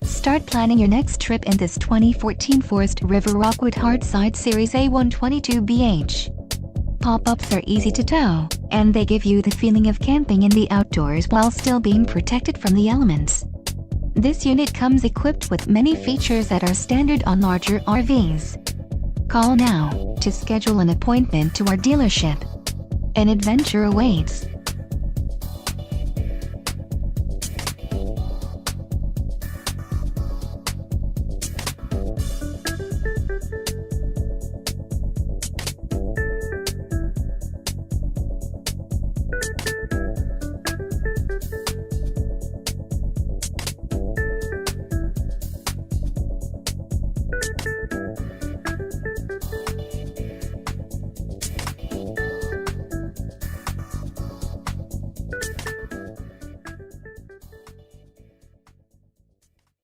Start planning your next trip in this 2014 Forest River Rockwood Hardside Series A122BH. Pop-ups are easy to tow, and they give you the feeling of camping in the outdoors while still being protected from the elements. This unit comes equipped with many features that are standard on larger RVs. Call now to schedule an appointment to our dealership. An adventure awaits.